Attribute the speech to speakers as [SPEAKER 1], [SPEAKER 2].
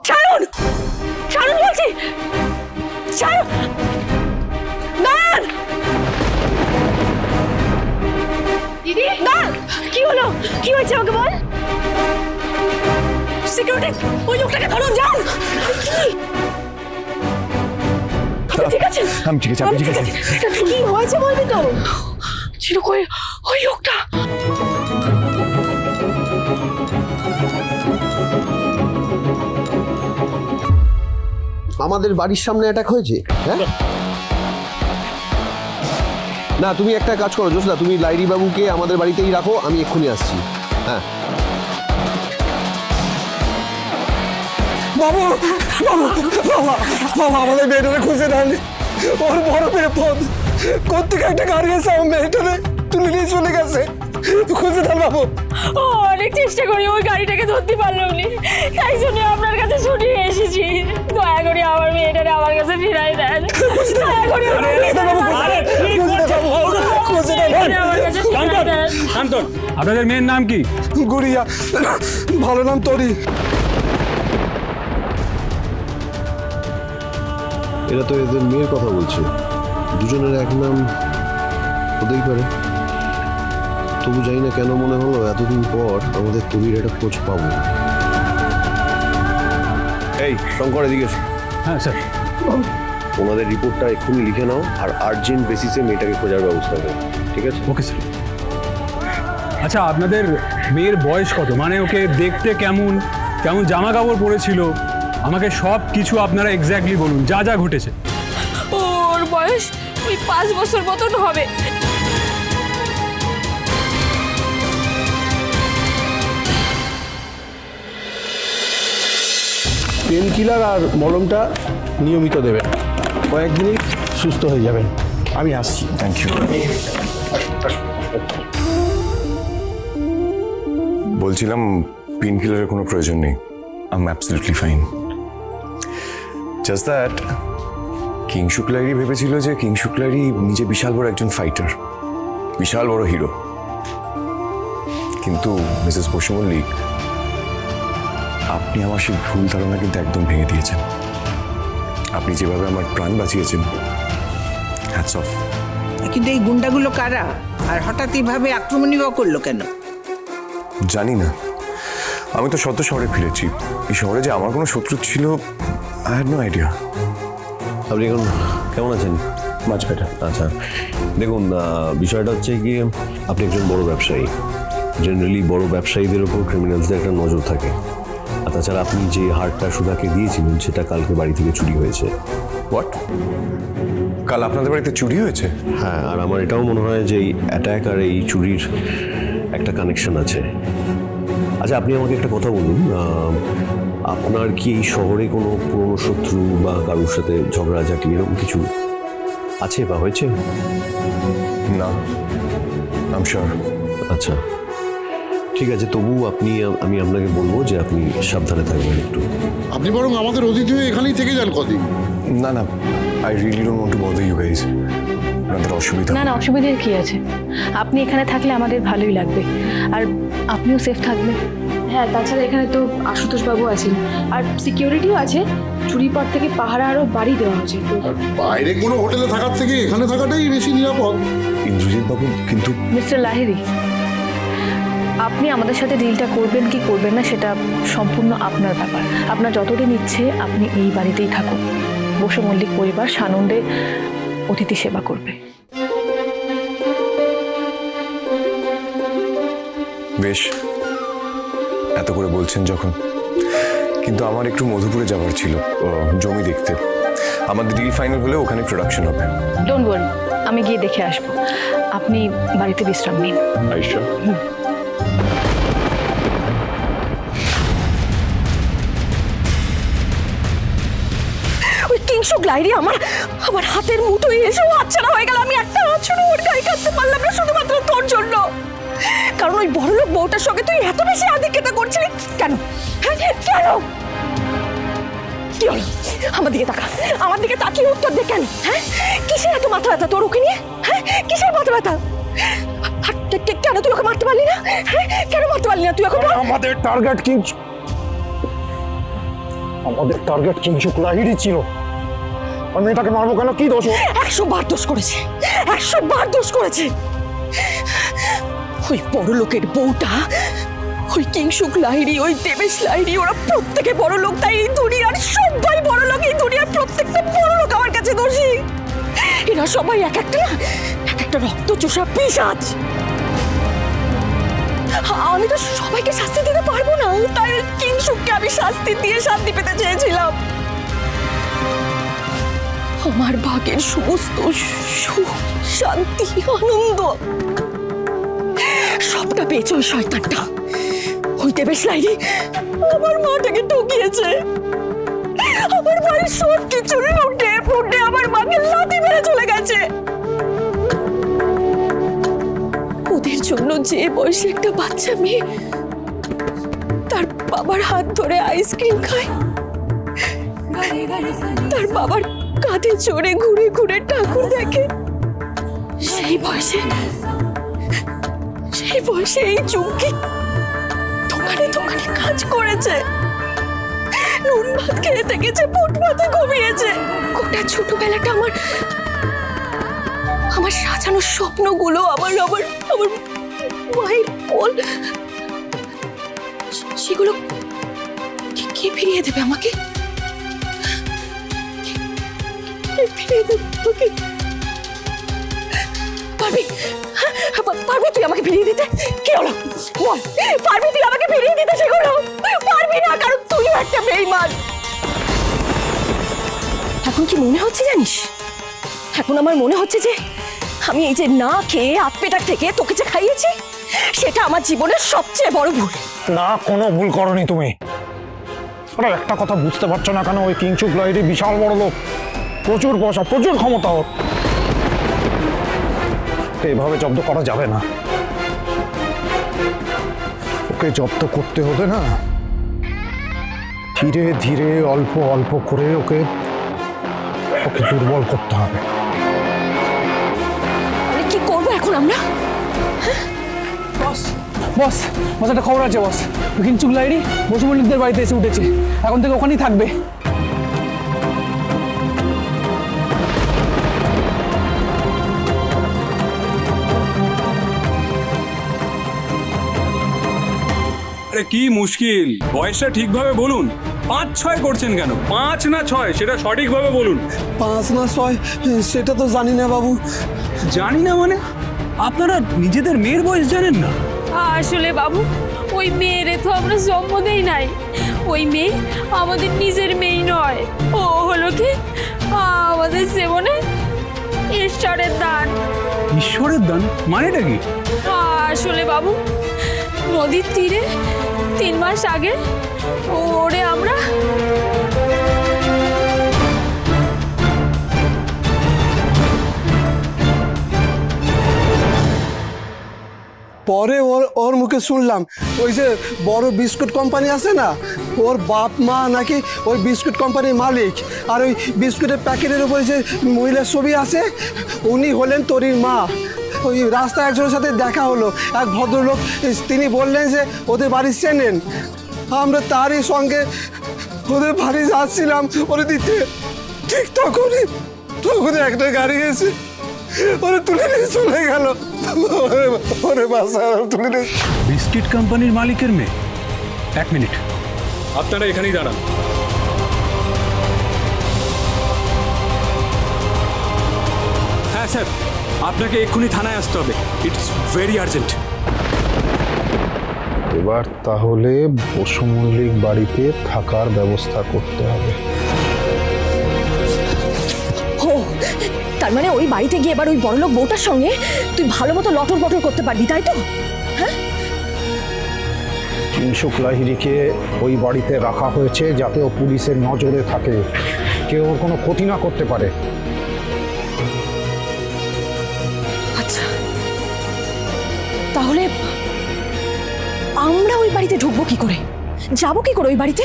[SPEAKER 1] ছাড়ুন, ছাড়ুন বলছি, ছাড়ুন। দাঁড়ান দিদি, দাঁড়ান। কি হলো, কি হয়েছে আমাকে বল। সিকিউরিটি, ওই লোকটাকে ধরুন, যান। ঠিক আছে,
[SPEAKER 2] আমি ঠিক আছে, আমি ঠিক আছে।
[SPEAKER 1] কি হয়েছে বলবি তো? ছিল কই ওই লোকটা?
[SPEAKER 3] আমাদের বাড়ির সামনে অ্যাটাক হয়েছে, হ্যাঁ? না, তুমি একটা কাজ করো জোসদা, তুমি লাইরি বাবুকে আমাদের বাড়িতেই রাখো, আমি এক্ষুনি আসছি। হ্যাঁ
[SPEAKER 2] বাবু, বাবু, বাবা, বাবা, আমাদের মেয়েটারে খুঁজে দেন। ওর বড় বিপদ। কোথেকে একটা গাড়ি এসে আমার মেয়েটারে তুলে নিয়ে চলে গেছে। খুঁজে দেন বাবু।
[SPEAKER 1] ও অনেক চেষ্টা করি, ওই গাড়িটাকে ধরতে পারলো না, তাই জন্য আপনার কাছে ছুটি এসেছি। দয়া করে আমার মেয়েটারে আমার কাছে ফিরাই দেন। দয়া করে
[SPEAKER 4] শান্তন, আপনাদের মেয়ের নাম কি?
[SPEAKER 2] গুড়িয়া, ভালো নাম তরি।
[SPEAKER 3] এরা তো এদের মেয়ের কথা বলছে, দুজনের এক নাম হতেই পারে। তবু জানি না কেন মনে হলো এতদিন পর আমাদের তবির একটা খোঁজ পাবো। এই শঙ্কর, এদিকে এসো।
[SPEAKER 4] হ্যাঁ স্যার।
[SPEAKER 3] ওনাদের রিপোর্টটা এক্ষুনি লিখে নাও আর আর্জেন্ট বেসিসে মেয়েটাকে খোঁজার ব্যবস্থা করো, ঠিক আছে?
[SPEAKER 4] Okay sir. আচ্ছা, আপনাদের মেয়ের বয়স কত? মানে ওকে দেখতে কেমন, কেমন জামা কাপড় পরেছিল, আমাকে সব কিছু আপনারা এক্স্যাক্টলি বলুন, যা যা ঘটেছে।
[SPEAKER 1] ওর বয়স ওই 5 বছর মতন হবে।
[SPEAKER 5] পেন কিলার আর মলমটা নিয়মিত দেবেন, কয়েকদিনই সুস্থ হয়ে যাবেন। আমি আসছি।
[SPEAKER 2] Thank you. বলছিলাম পেন কিলারের কোনো প্রয়োজন নেই, I am absolutely fine. Just that king শুক্লারি ভেবেছিল যে কিং শুক্লারি নিজে বিশাল বড় একজন ফাইটার, বিশাল বড় হিরো। কিন্তু মিসেস বসু মল্লিক, আপনি আমার সেই ভুল ধারণা কিন্তু একদম ভেঙে দিয়েছেন। আপনি যেভাবে আমার প্রাণ বাঁচিয়েছেন, হ্যাটস অফ।
[SPEAKER 6] কিন্তু এই গুন্ডাগুলো কারা, আর হঠাৎ এইভাবে আক্রমণীয় করলো কেন?
[SPEAKER 2] জানি না, আমি তো সদ্য শহরে ফিরেছি। এই শহরে যে আমার কোনো শত্রু ছিল, আই হ্যাড নো আইডিয়া।
[SPEAKER 3] আপনি এখন কেমন আছেন?
[SPEAKER 5] মাছ বেটার।
[SPEAKER 3] আচ্ছা, দেখুন, বিষয়টা হচ্ছে কি, আপনি একজন বড় ব্যবসায়ী। জেনারেলি বড় ব্যবসায়ীদের ওপর ক্রিমিনালসদের একটা নজর থাকে। আর তাছাড়া আপনি যে হারটা সুধাকে দিয়েছিলেন সেটা কালকে বাড়ি থেকে চুরি হয়েছে।
[SPEAKER 2] হোয়াট? কাল আপনাদের বাড়িতে চুরি হয়েছে?
[SPEAKER 3] হ্যাঁ, আর আমার এটাও মনে হয় যে এই অ্যাটাক আর এই চুরির একটা কানেকশন আছে। আচ্ছা, আপনি আমাকে একটা কথা বলুন, আপনার কি এই শহরে কোনো পুরনো শত্রু বা কারোর সাথে ঝগড়াঝাটি এরকম কিছু আছে বা হয়েছে?
[SPEAKER 2] না, আই এম শিওর।
[SPEAKER 3] আচ্ছা, ঠিক আছে। তবু আমি আপনাকে বলবো যে আপনি সাবধানে থাকবেন একটু।
[SPEAKER 7] আপনি বরং আমাদের অতিথি হয়ে এখানেই থেকে যান কদিন।
[SPEAKER 2] না না, I really don't want to bother you guys. আপনাদের অসুবিধা?
[SPEAKER 8] না না, অসুবিধার কি আছে? আপনি এখানে থাকলে আমাদের ভালোই লাগবে, আর আপনিও সেফ থাকবেন।
[SPEAKER 9] হ্যাঁ, তাছাড়া এখানে তো আশুতোষ বাবু আছেন, আর সিকিউরিটিও আছে। চুরির পর থেকে পাহারা আরও বাড়ি দেওয়া হয়েছে। তো
[SPEAKER 7] বাইরে কোনো হোটেলে থাকার থেকে এখানে থাকাটাই বেশি নিরাপদ।
[SPEAKER 2] ইন্দ্রজিৎ বাবু, কিন্তু
[SPEAKER 8] মিস্টার লাহিড়ী, আপনি আমাদের সাথে ডিলটা করবেন কি করবেন না সেটা সম্পূর্ণ আপনার ব্যাপার। আপনার যতদিন ইচ্ছে আপনি এই বাড়িতেই থাকুন। বসু মল্লিক পরিবার সানন্দে অতিথি সেবা করবে।
[SPEAKER 2] বেশ, এত করে বলছেন যখন, কিন্তু আমার একটু মধুপুরে যাওয়ার ছিল জমি দেখতে। আমাদের ডিল ফাইনাল হলে ওখানে প্রোডাকশন হবে।
[SPEAKER 8] ডোন্ট ওয়ারি, আমি গিয়ে দেখে আসবো। আপনি বাড়িতে বিশ্রাম নিন।
[SPEAKER 2] আয়েশা,
[SPEAKER 1] ওই কিংশুক লাইরি আমার হাতের মুঠোয় এসে হাতছাড়া হয়ে গেল। আমি একটা আছড়ও ওর গায়ে কাটতে পারলাম না, শুধুমাত্র তোর জন্য। কারণ ওই বড়লোক বউটার সঙ্গে তুই এত বেশি আধিক্যতা করছিলি কেন? হ্যাঁ, কেন? কি হলো? আমার দিকে তাকা, আমার দিকে তাকিয়ে উত্তর দে। কেন? হ্যাঁ, কিসের এত মাথা ব্যথা তোর ওকে নিয়ে? হ্যাঁ, কিসের মাথা ব্যথা? কেন তুই ওকে মারতে পারলি না? হ্যাঁ, কেন মারতে পারলি না তুই ওকে?
[SPEAKER 5] আমাদের টার্গেট কি?
[SPEAKER 2] আমাদের টার্গেট কিংশুক লাহিড়ী ছিল। আমি মেয়েটাকে মারবো কেন? কি দোষ?
[SPEAKER 1] 100 বার দোষ করেছে, 100 বার দোষ করেছে। ওই বড় লোকের বউটা, ওই কিংশুক লাহিড়ী, ওই দেবেশ লাহিড়ী, ওরা প্রত্যেকে বড় লোক। তাই এই দুনিয়ার সবাই বড় লোক, এই দুনিয়ার প্রত্যেকটা বড় লোক আমার কাছে দোষী। এরা সবাই এক একটা রক্ত চোষা পিশাচ। আমি তো সবাইকে শাস্তি দিতে পারবো না, তাই ওই কিংশুককে আমি শাস্তি দিয়ে শান্তি পেতে চেয়েছিলাম। আমার ভাগের সমস্ত সুখ, শান্তি, আনন্দ সবটা পেয়েছে ওই শয়তানটা, ওই দেবেশ লাহিড়ী। আমার মাটাকে ঠকিয়েছে, আমার বাড়ির সব কিছু লুটে ফুটে আমার মাকে লাথি মেরে চলে গেছে। ওদের জন্য যে বয়সে একটা বাচ্চা মেয়ে তার বাবার হাত ধরে আইসক্রিম খায়, তার বাবার কাঁধে চড়ে ঘুরে ঘুরে ঠাকুর দেখে, সেই বয়সে এই চুমকি দোকানে দোকানে কাজ করেছে, নুন ভাত খেয়ে থেকেছে, ফুটপাতে ঘুমিয়েছে। গোটা ছোটবেলাটা আমার সাজানো স্বপ্নগুলো, আমার মায়ের কোল, সেগুলো কে ফিরিয়ে দেবে আমাকে? কে ফিরিয়ে দেবে আমাকে? পারবি? পারবি তুই আমাকে ফিরিয়ে দিতে? কি হলো বল, পারবি তুই আমাকে ফিরিয়ে দিতে সেগুলো? পারবি না, কারণ তুইও একটা বেঈমান। এখন কি মনে হচ্ছে জানিস? এখন আমার মনে হচ্ছে যে আমি এই যে না খেয়ে আত্মেটার থেকে তোকে যে খাইয়েছি, সেটা আমার জীবনের সবচেয়ে বড় ভুল।
[SPEAKER 2] না, কোনো ভুল করনি তুমি। আরে একটা কথা বুঝতে পারছো না কেন? ওই কিংশুক লাহিড়ী বিশাল বড় লোক, প্রচুর পয়সা, প্রচুর ক্ষমতা ওর। এভাবে জব্দ করা যাবে না। ওকে জব্দ করতে হবে না, ধীরে ধীরে অল্প অল্প করে ওকে দুর্বল করতে হবে।
[SPEAKER 1] মানে কি করবো এখন আমরা?
[SPEAKER 10] বস বস একটা খবর আছে বস। কিংশুক লাহিড়ী বসু মল্লিকদের বাড়িতে এসে উঠেছে, এখন থেকে ওখানেই থাকবে।
[SPEAKER 4] আরে কি মুশকিল, বয়সটা ঠিকভাবে বলুন। 5-6 করছেন কেন? 5 না 6 সেটা সঠিকভাবে বলুন।
[SPEAKER 2] 5 না 6 সেটা তো জানি না বাবু।
[SPEAKER 4] জানি না মানে? আপনারা নিজেদের মেয়ের বয়স জানেন না?
[SPEAKER 8] আসলে বাবু, ওই মেয়েরে তো আমরা জন্ম দেই নাই। ওই মেয়ে আমাদের নিজের মেয়ে নয়, ও হলো কি আমাদের জীবনে ঈশ্বরের দান।
[SPEAKER 4] ঈশ্বরের দান মানেটা কি?
[SPEAKER 8] আসলে বাবু, নদীর তীরে 3 মাস আগে ওরে আমরা
[SPEAKER 2] পরে ওর মুখে শুনলাম ওই যে বড় বিস্কুট কোম্পানি আছে না, ওর বাপ মা নাকি ওই বিস্কুট কোম্পানির মালিক। আর ওই বিস্কুটের প্যাকেটের উপরে যে মহিলার ছবি আছে, উনি হলেন তোরির মা। ওই রাস্তায় একজনের সাথে দেখা হলো, এক ভদ্রলোক, তিনি বললেন যে ওদের বাড়ি চেনেন। আমরা তারই সঙ্গে ওদের বাড়ি যাচ্ছিলাম ওরে দিতে, ঠিক তখনই একটা গাড়ি এসে ওরে তুলে নিয়ে চলে গেল। ওরে বাসা তুলে নিয়ে।
[SPEAKER 4] বিস্কিট কোম্পানির মালিকের মেয়ে? 1 মিনিট, আপনারা এখানেই দাঁড়ান। হ্যাঁ স্যার, আপনাকে এক্ষুনি থানায় আসতে হবে, ইটস ভেরি আর্জেন্ট।
[SPEAKER 5] এবার তাহলে বসু মল্লিক বাড়িতে থাকার ব্যবস্থা করতে হবে।
[SPEAKER 1] ও তার মানে ওই বাড়িতে গিয়ে এবার ওই বড়লোক বউটার সঙ্গে তুই ভালো মতো লটর বটর করতে পারবি, তাই তো? হ্যাঁ,
[SPEAKER 5] কিংশুক লাহিড়ীকে ওই বাড়িতে রাখা হয়েছে যাতে ও পুলিশের নজরে থাকে, কেউ ওর কোনো ক্ষতি না করতে পারে।
[SPEAKER 1] আচ্ছা, তাহলে আমরা ওই বাড়িতে ঢুকবো কি করে, যাবো কি করে ওই বাড়িতে?